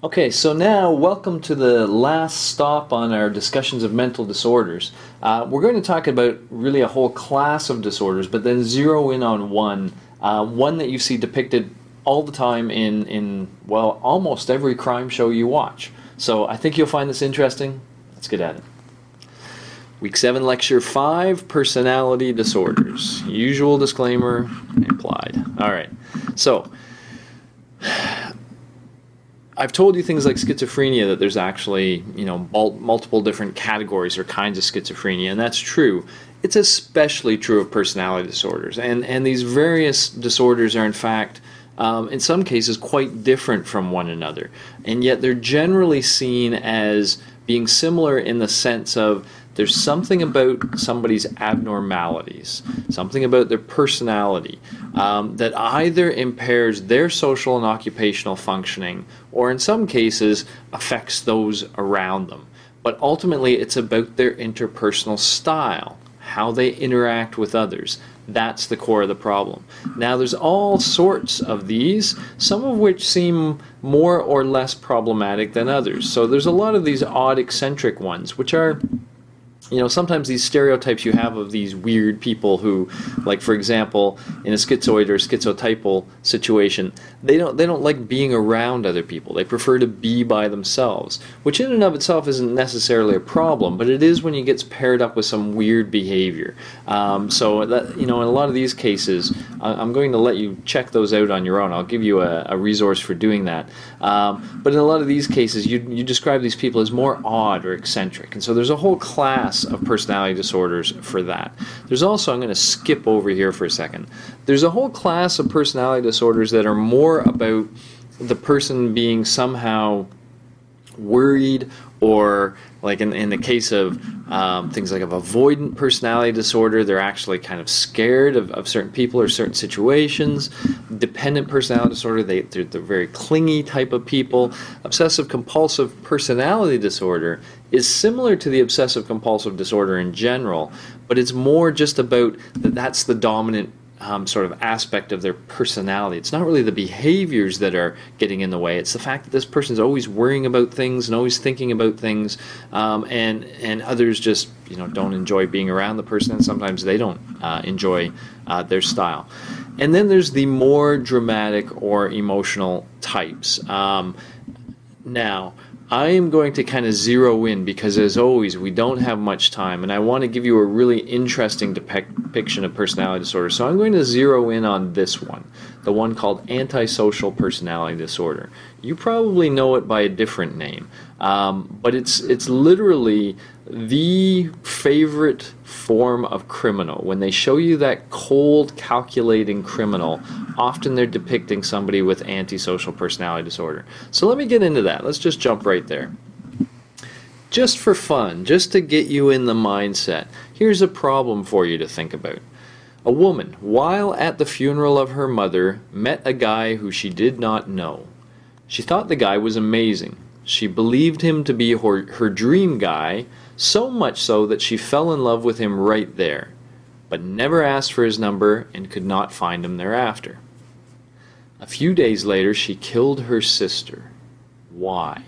Okay, so now welcome to the last stop on our discussions of mental disorders. We're going to talk about really a whole class of disorders, but then zero in on one that you see depicted all the time in well, almost every crime show you watch. So I think you'll find this interesting. Let's get at it. Week 7, Lecture 5, Personality Disorders. Usual disclaimer implied. All right, so I've told you things like schizophrenia, that there's actually, multiple different categories or kinds of schizophrenia, and that's true. It's especially true of personality disorders, and these various disorders are in fact, in some cases, quite different from one another, and yet they're generally seen as being similar in the sense of there's something about somebody's abnormalities, something about their personality that either impairs their social and occupational functioning or in some cases affects those around them. But ultimately it's about their interpersonal style, how they interact with others. That's the core of the problem. Now there's all sorts of these, some of which seem more or less problematic than others. So there's a lot of these odd eccentric ones, which are sometimes these stereotypes you have of these weird people who, like for example, in a schizoid or schizotypal situation, they don't like being around other people. They prefer to be by themselves, which in and of itself isn't necessarily a problem, but it is when it gets paired up with some weird behavior. So that, in a lot of these cases, I'm going to let you check those out on your own. I'll give you a resource for doing that. But in a lot of these cases, you describe these people as more odd or eccentric, and so there's a whole class of personality disorders for that. There's also, I'm going to skip over here for a second, there's a whole class of personality disorders that are more about the person being somehow worried, or like in the case of things like of avoidant personality disorder, they're actually kind of scared of certain people or certain situations. Dependent personality disorder, they're very clingy type of people. Obsessive compulsive personality disorder is similar to the obsessive compulsive disorder in general, but it's more just about that's the dominant sort of aspect of their personality. It's not really the behaviors that are getting in the way. It's the fact that this person's always worrying about things and always thinking about things, and others just don't enjoy being around the person, and sometimes they don't enjoy their style. And then there's the more dramatic or emotional types. Now, I am going to kind of zero in because, as always, we don't have much time, and I want to give you a really interesting depiction of personality disorder. So I'm going to zero in on this one, the one called antisocial personality disorder. You probably know it by a different name, but it's literally the favorite form of criminal. When they show you that cold, calculating criminal, often they're depicting somebody with antisocial personality disorder. So let me get into that. Let's just jump right there. Just for fun, just to get you in the mindset, here's a problem for you to think about. A woman, while at the funeral of her mother, met a guy who she did not know. She thought the guy was amazing. She believed him to be her dream guy, so much so that she fell in love with him right there, but never asked for his number and could not find him thereafter. A few days later, she killed her sister. Why?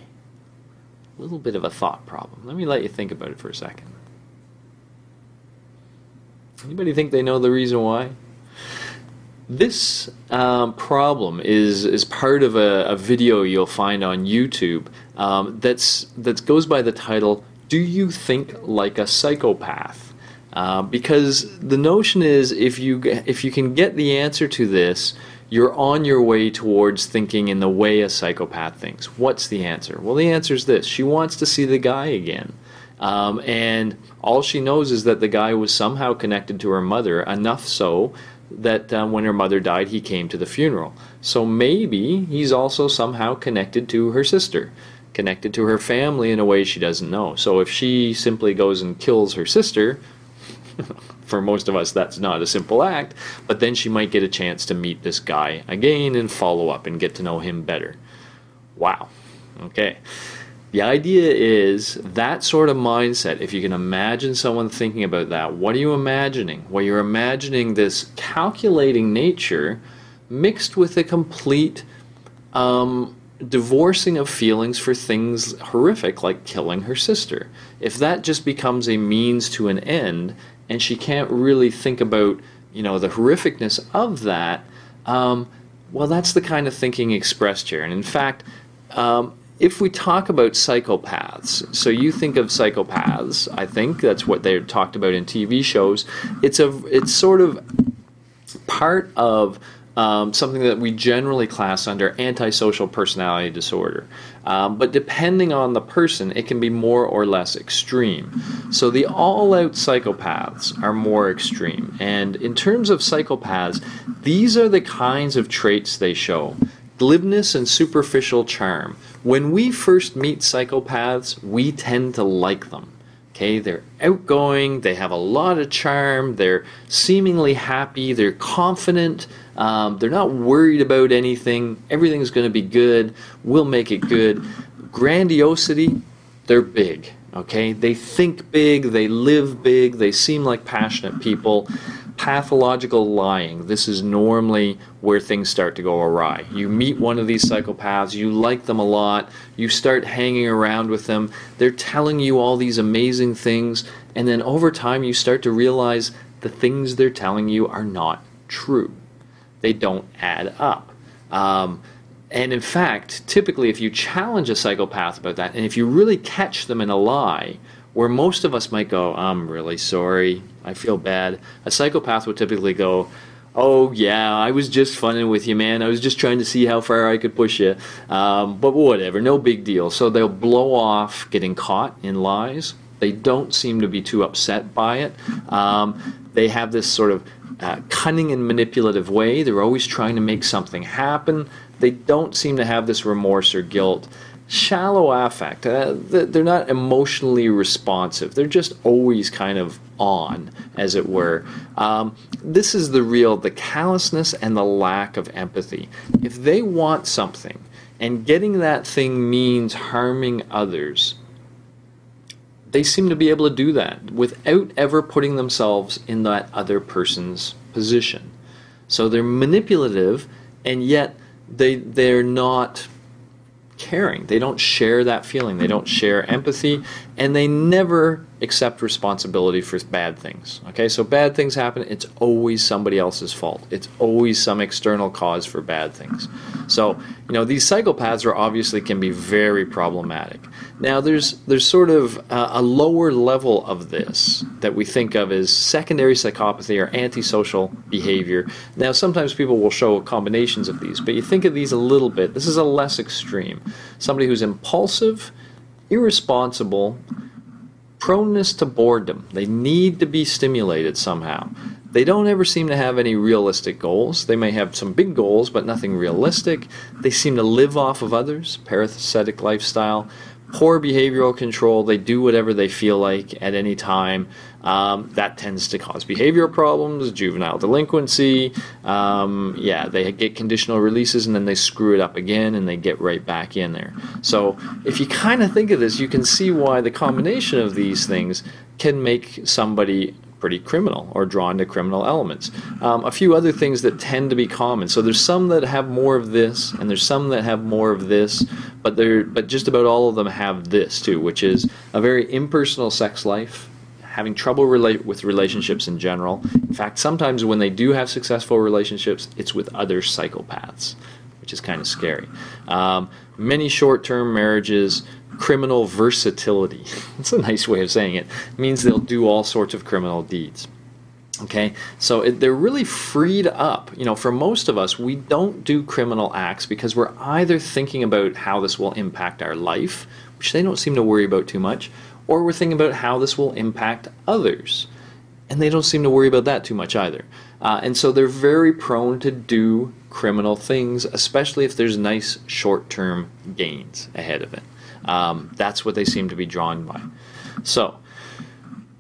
A little bit of a thought problem. Let me let you think about it for a second. Anybody think they know the reason why? This problem is part of a video you'll find on YouTube that goes by the title, "Do You Think Like a Psychopath?" Because the notion is if you can get the answer to this, you're on your way towards thinking in the way a psychopath thinks. What's the answer? Well, the answer is this. She wants to see the guy again. And all she knows is that the guy was somehow connected to her mother, enough so that when her mother died, he came to the funeral. So maybe he's also somehow connected to her sister, connected to her family in a way she doesn't know. So if she simply goes and kills her sister, for most of us that's not a simple act, but then she might get a chance to meet this guy again and follow up and get to know him better. Wow. Okay. The idea is that sort of mindset, if you can imagine someone thinking about that, what are you imagining? Well, you're imagining this calculating nature mixed with a complete divorcing of feelings for things horrific like killing her sister. If that just becomes a means to an end, and she can't really think about, the horrificness of that, well, that's the kind of thinking expressed here. And in fact, if we talk about psychopaths, so you think of psychopaths, I think that's what they're talked about in TV shows. It's sort of part of something that we generally class under antisocial personality disorder. But depending on the person, it can be more or less extreme. So the all-out psychopaths are more extreme. And in terms of psychopaths, these are the kinds of traits they show. Glibness and superficial charm. When we first meet psychopaths, we tend to like them. Okay, they're outgoing, they have a lot of charm, they're seemingly happy, they're confident, they're not worried about anything, everything's going to be good, we'll make it good. Grandiosity, they're big, okay? They think big, they live big, they seem like passionate people. Pathological lying, this is normally where things start to go awry. You meet one of these psychopaths, you like them a lot, you start hanging around with them, they're telling you all these amazing things, and then over time you start to realize the things they're telling you are not true. They don't add up. And in fact, typically if you challenge a psychopath about that, and if you really catch them in a lie, where most of us might go, I'm really sorry, I feel bad, a psychopath would typically go, oh yeah, I was just funning with you, man, I was just trying to see how far I could push you, but whatever, no big deal. So they'll blow off getting caught in lies. They don't seem to be too upset by it. They have this sort of cunning and manipulative way. They're always trying to make something happen. They don't seem to have this remorse or guilt. Shallow affect, they're not emotionally responsive, they're just always kind of on, as it were. This is the callousness and the lack of empathy. If they want something and getting that thing means harming others, they seem to be able to do that without ever putting themselves in that other person's position. So they're manipulative, and yet they're not caring. They don't share that feeling. They don't share empathy, and they never accept responsibility for bad things. Okay, so bad things happen, it's always somebody else's fault. It's always some external cause for bad things. So, these psychopaths obviously can be very problematic. Now, there's sort of a lower level of this that we think of as secondary psychopathy or antisocial behavior. Now, sometimes people will show combinations of these, but you think of these a little bit. This is a less extreme. Somebody who's impulsive, irresponsible, proneness to boredom. They need to be stimulated somehow. They don't ever seem to have any realistic goals. They may have some big goals, but nothing realistic. They seem to live off of others, parasitic lifestyle. Poor behavioral control. They do whatever they feel like at any time. That tends to cause behavioral problems, juvenile delinquency. They get conditional releases and then they screw it up again and they get right back in there. So if you kind of think of this, you can see why the combination of these things can make somebody pretty criminal or drawn to criminal elements. A few other things that tend to be common. So there's some that have more of this, and there's some that have more of this, but just about all of them have this too, which is a very impersonal sex life, having trouble with relationships in general. In fact, sometimes when they do have successful relationships, it's with other psychopaths, which is kind of scary. Many short-term marriages. Criminal versatility. It's a nice way of saying it. It means they'll do all sorts of criminal deeds. Okay, so they're really freed up. For most of us, we don't do criminal acts because we're either thinking about how this will impact our life, which they don't seem to worry about too much, or we're thinking about how this will impact others, and they don't seem to worry about that too much either. And so they're very prone to do criminal things, especially if there's nice short-term gains ahead of it. That's what they seem to be drawn by. So,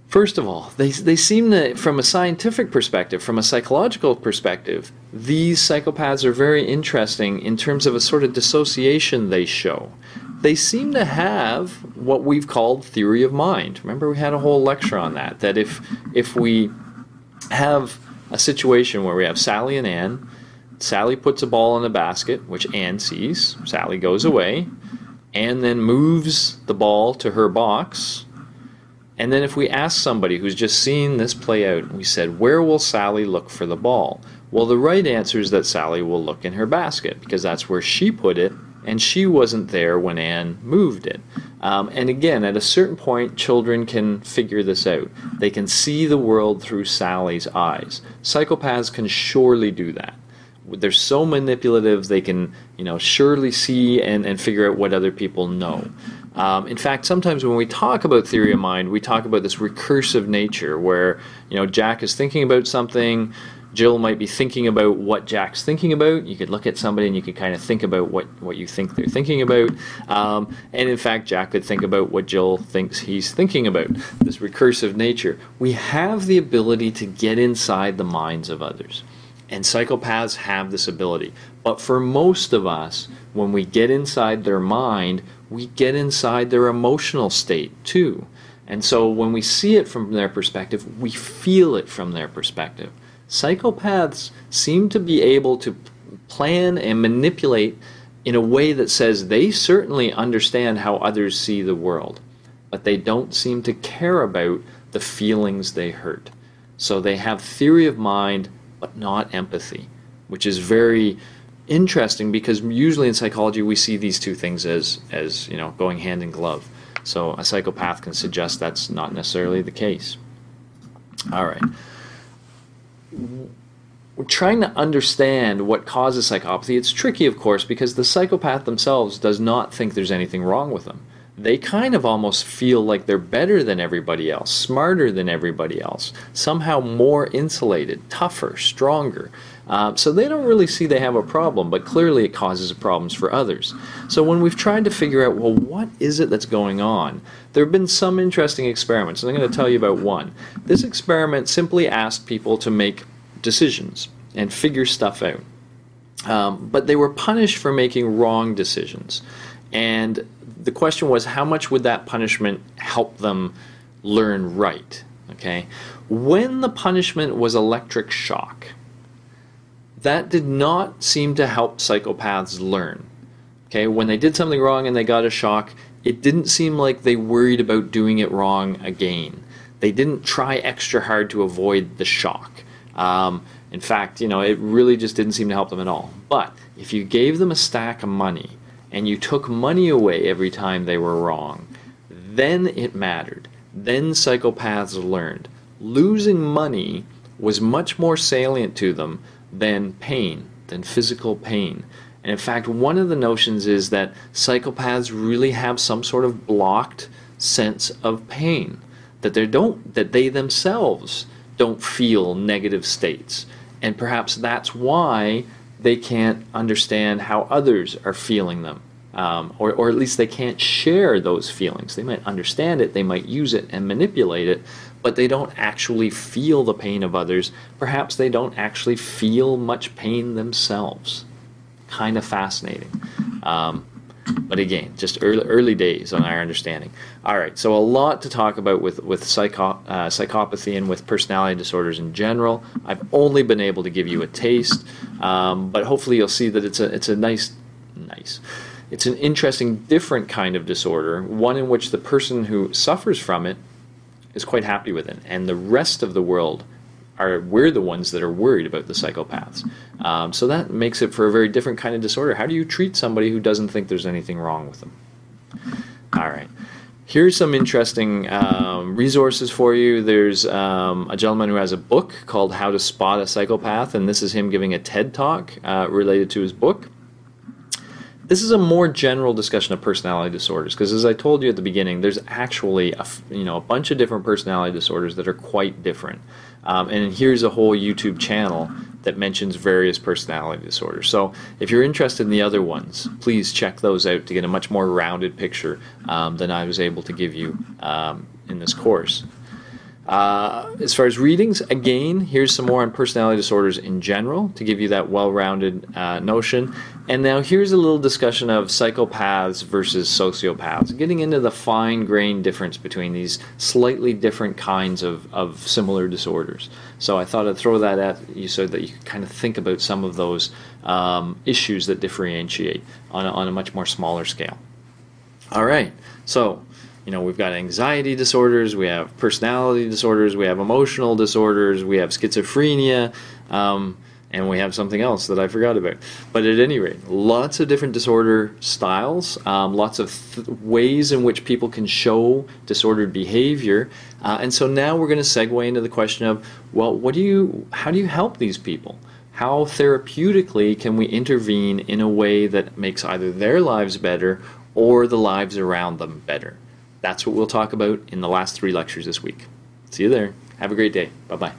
first of all, they seem to, from a scientific perspective, from a psychological perspective, these psychopaths are very interesting in terms of a sort of dissociation they show. They seem to have what we've called theory of mind. Remember, we had a whole lecture on that, that if we have a situation where we have Sally and Ann, Sally puts a ball in a basket, which Anne sees. Sally goes away. Anne then moves the ball to her box. And then if we ask somebody who's just seen this play out, we said, where will Sally look for the ball? Well, the right answer is that Sally will look in her basket, because that's where she put it, and she wasn't there when Anne moved it. And again, at a certain point, children can figure this out. They can see the world through Sally's eyes. Psychopaths can surely do that. They're so manipulative, they can, surely see and figure out what other people know. In fact, sometimes when we talk about theory of mind, we talk about this recursive nature where, Jack is thinking about something, Jill might be thinking about what Jack's thinking about. You could look at somebody and you could kind of think about what you think they're thinking about. And in fact, Jack could think about what Jill thinks he's thinking about. This recursive nature. We have the ability to get inside the minds of others. And psychopaths have this ability. But for most of us, when we get inside their mind, we get inside their emotional state too. And so when we see it from their perspective, we feel it from their perspective. Psychopaths seem to be able to plan and manipulate in a way that says they certainly understand how others see the world, but they don't seem to care about the feelings they hurt. So they have theory of mind, but not empathy, which is very interesting because usually in psychology we see these two things as going hand in glove. So a psychopath can suggest that's not necessarily the case. All right. We're trying to understand what causes psychopathy. It's tricky, of course, because the psychopath themselves does not think there's anything wrong with them. They kind of almost feel like they're better than everybody else, smarter than everybody else, somehow more insulated, tougher, stronger. So they don't really see they have a problem, but clearly it causes problems for others. So when we've tried to figure out, well, what is it that's going on? There have been some interesting experiments, and I'm going to tell you about one. This experiment simply asked people to make decisions and figure stuff out. But they were punished for making wrong decisions. And the question was, how much would that punishment help them learn right? Okay? When the punishment was electric shock, that did not seem to help psychopaths learn. Okay? When they did something wrong and they got a shock, it didn't seem like they worried about doing it wrong again. They didn't try extra hard to avoid the shock. In fact, it really just didn't seem to help them at all. But if you gave them a stack of money and you took money away every time they were wrong, then it mattered. Then psychopaths learned. Losing money was much more salient to them than pain, than physical pain. And in fact, one of the notions is that psychopaths really have some sort of blocked sense of pain, that they themselves don't feel negative states. And perhaps that's why they can't understand how others are feeling them. Or at least they can't share those feelings. They might understand it, they might use it and manipulate it, but they don't actually feel the pain of others. Perhaps they don't actually feel much pain themselves. Kind of fascinating. But again, just early days on our understanding. All right, so a lot to talk about with psychopathy and with personality disorders in general. I've only been able to give you a taste, but hopefully you'll see that it's an interesting, different kind of disorder, one in which the person who suffers from it is quite happy with it, and the rest of the world we're the ones that are worried about the psychopaths. So that makes it for a very different kind of disorder. How do you treat somebody who doesn't think there's anything wrong with them? All right. Here's some interesting resources for you. There's a gentleman who has a book called How to Spot a Psychopath, and this is him giving a TED Talk related to his book. This is a more general discussion of personality disorders, because as I told you at the beginning, there's actually a bunch of different personality disorders that are quite different. And here's a whole YouTube channel that mentions various personality disorders. So if you're interested in the other ones, please check those out to get a much more rounded picture than I was able to give you in this course. As far as readings, again, here's some more on personality disorders in general to give you that well-rounded notion. And now here's a little discussion of psychopaths versus sociopaths, getting into the fine-grained difference between these slightly different kinds of similar disorders. So I thought I'd throw that at you so that you could kind of think about some of those issues that differentiate on a much more smaller scale. All right, so we've got anxiety disorders, we have personality disorders, we have emotional disorders, we have schizophrenia, and we have something else that I forgot about. But at any rate, lots of different disorder styles, lots of ways in which people can show disordered behavior. And so now we're going to segue into the question of, well, how do you help these people? How therapeutically can we intervene in a way that makes either their lives better or the lives around them better? That's what we'll talk about in the last 3 lectures this week. See you there. Have a great day. Bye-bye.